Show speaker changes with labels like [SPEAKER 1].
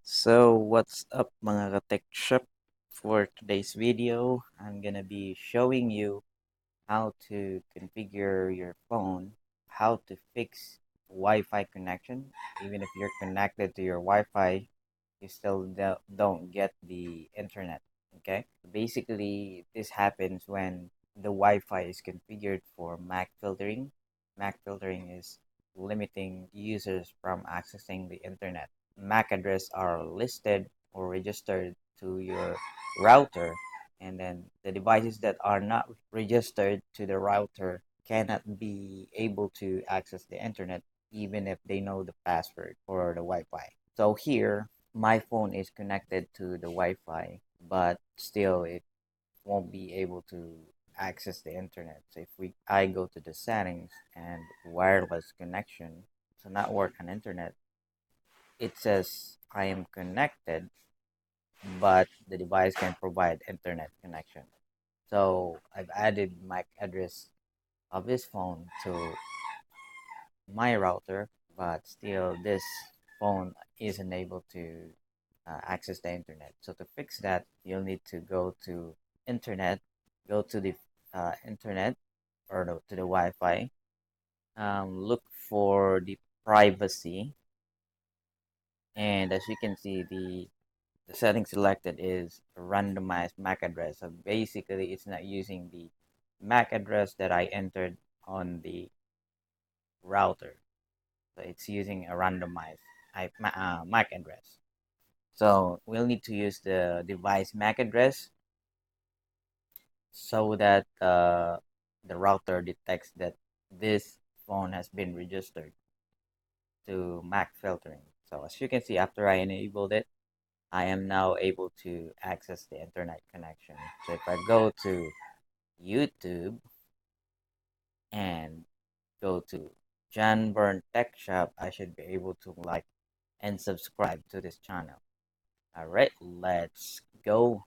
[SPEAKER 1] So what's up mga ka-tech shop? For today's video, I'm gonna be showing you how to configure your phone, how to fix Wi-Fi connection. Even if you're connected to your Wi-Fi, you still don't get the internet. Okay? Basically, this happens when the Wi-Fi is configured for MAC filtering. MAC filtering is limiting users from accessing the internet. MAC address are listed or registered to your router, and then the devices that are not registered to the router cannot be able to access the internet even if they know the password for the Wi-Fi. So here, my phone is connected to the Wi-Fi, but still it won't be able to access the internet. So if I go to the settings and wireless connection, so network and internet, it says I am connected, but the device can provide internet connection. So I've added MAC address of this phone to my router, but still this phone isn't able to access the internet. So to fix that, you'll need to go to internet, go to the internet or to the Wi-Fi, look for the privacy, and as you can see, the setting selected is randomized MAC address. So basically, it's not using the MAC address that I entered on the router. So it's using a randomized MAC address. So we'll need to use the device MAC address so that the router detects that this phone has been registered to MAC filtering. So as you can see, after I enabled it, I am now able to access the internet connection. So if I go to YouTube and go to John Byrne Tech Shop, I should be able to like and subscribe to this channel. All right, let's go.